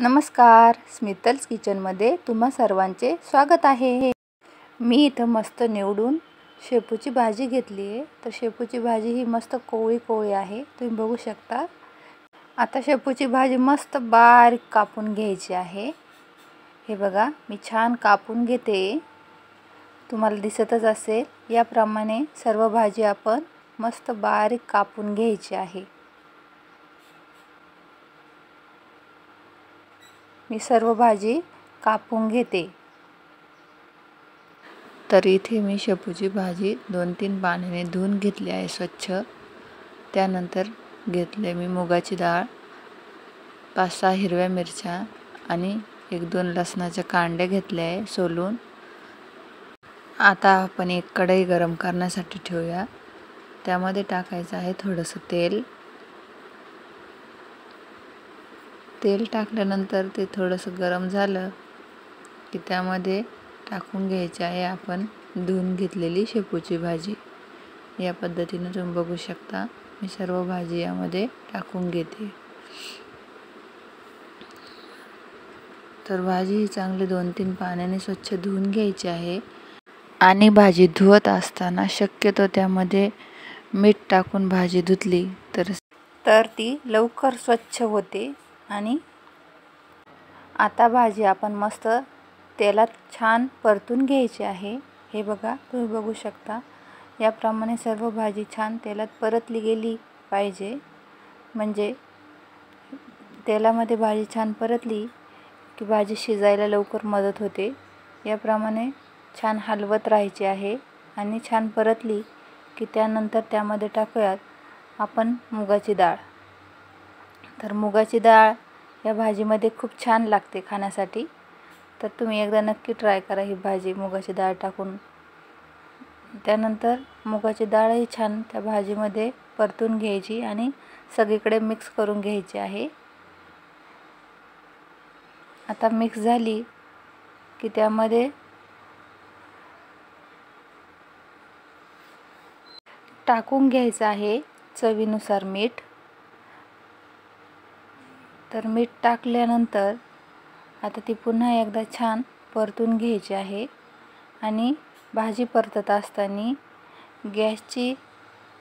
नमस्कार, स्मितल्स किचनमध्ये तुम्हा सर्वांचे स्वागत आहे। मी इथं मस्त निवडून शेपूची भाजी घेतली आहे। तर शेपूची भाजी ही मस्त कोवळी आहे, तुम्ही बघू शकता। आता शेपूची भाजी मस्त बारीक कापून घ्यायची आहे। हे बघा, मी छान कापून घेते, तुम्हाला दिसतच असेल। याप्रमाणे सर्व भाजी आपण मस्त बारीक कापून घ्यायची आहे। मी सर्व भाजी कापून घेते। तर इथे मी शेपूची भाजी 2-3 पाण्याने धुवून घेतली आहे स्वच्छ। त्यानंतर घेतले मी मुगाची डाळ, 5-6 हिरव्या मिरच्या आणि 1-2 लसणाचे कांडे घेतले आहे सोलून। आता आपण एक कढई गरम करण्यासाठी ठेवूया। त्यामध्ये टाकायचं आहे थोडंसं तेल। तेल टाकल्यानंतर ते थोडंसं गरम झालं की त्यामध्ये टाकून घ्यायची आहे आपण धुवून घेतलेली शेपूची भाजी। या पद्धतीने तुम्ही बघू शकता, मी सर्व भाजी यामध्ये टाकून घेते। तर भाजी ही चांगली 2-3 पाण्याने स्वच्छ धुवून घ्यायची आहे। आणि भाजी धुवत असताना शक्यतो त्यामध्ये मीठ टाकून भाजी धुतली तर ती लवकर स्वच्छ होते। आणि आता भाजी आपण मस्त तेलात छान परतून घ्यायची आहे। हे बघा, तुम्ही बघू शकता, याप्रमाणे सर्व भाजी छान तेलात परतली गेली पाहिजे। म्हणजे तेलामध्ये भाजी छान परतली की भाजी शिजायला लवकर मदत होते। याप्रमाणे छान हलवत राहायची आहे आणि छान परतली की त्यानंतर त्यामध्ये टाकूयात आपण मुगाची डाळ। तर मुगाची डाळ या भाजीमध्ये खूप छान लागते खाण्यासाठी। तर तुम्ही एकदा नक्की ट्राय करा ही भाजी मुगाची डाळ टाकून। त्यानंतर मुगाची डाळही छान त्या भाजीमध्ये परतून घ्यायची आणि सगळीकडे मिक्स करून घ्यायची आहे। आता मिक्स झाली की त्यामध्ये टाकून घ्यायचं आहे चवीनुसार मीठ। तर मीठ टाकल्यानंतर आता ती पुन्हा एकदा छान परतून घ्यायची आहे। आणि भाजी परतत असताना गॅसची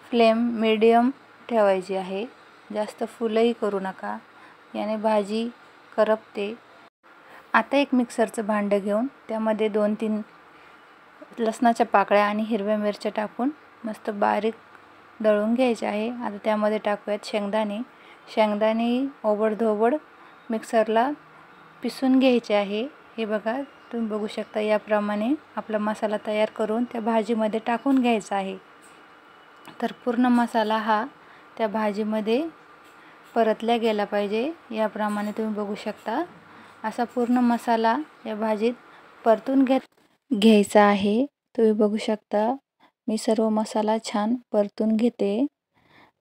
फ्लेम मीडियम ठेवायची आहे, जास्त फुलही करू नका, याने भाजी करपते। आता एक मिक्सरचं भांडं घेऊन त्यामध्ये 2-3 लसणाच्या पाकळ्या आणि हिरव्या मिरच्या टाकून मस्त बारीक दळून घ्यायचे आहे। आता त्यामध्ये टाकूयात शेंगदाणे। शेंगदाणे ओबडधोबड मिक्सरला पिसून घ्यायचे आहे। हे बघा, तुम्ही बघू शकता, याप्रमाणे आपला मसाला तयार करून त्या भाजीमध्ये टाकून घ्यायचा आहे। तर पूर्ण मसाला हा त्या भाजीमध्ये परतला गेला पाहिजे। याप्रमाणे तुम्ही बघू शकता, असा पूर्ण मसाला या भाजीत परतून घ्यायचा आहे। तुम्ही बघू शकता, मी सर्व मसाला छान परतून घेते।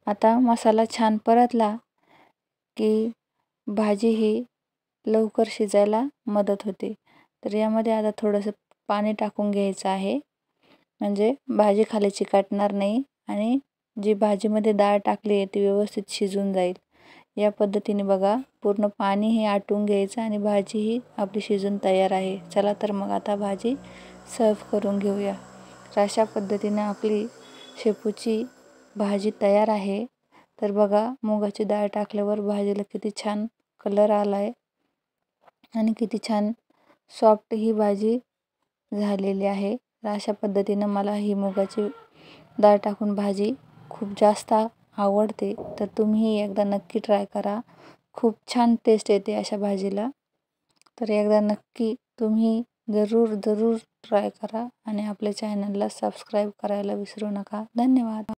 आता मसाला छान परतला की भाजी ही लवकर शिजायला मदत होते। तर यामध्ये आता थोडंसं पाणी टाकून घ्यायचं आहे, म्हणजे भाजी खाली चिकटणार नाही आणि जी भाजीमध्ये डाळ टाकली आहे ती व्यवस्थित शिजून जाईल। या पद्धतीने बघा, पूर्ण पाणी हे आटून घ्यायचं आणि भाजी ही आपली शिजून तयार आहे। चला तर मग आता भाजी सर्व करून घेऊया। तर अशा पद्धतीने आपली शेपूची भाजी तयार आहे। तर बघा, मुगाची डाळ टाकल्यावर भाजीला किती छान कलर आला आहे आणि किती छान सॉफ्ट ही भाजी झालेली आहे। तर अशा पद्धतीने मला ही मुगाची डाळ टाकून भाजी खूप जास्त आवडते। तर तुम्ही एकदा नक्की ट्राय करा, खूप छान टेस्ट येते अशा भाजीला। तर एकदा नक्की तुम्ही जरूर ट्राय करा आणि आपल्या चॅनलला सबस्क्राईब करायला विसरू नका। धन्यवाद।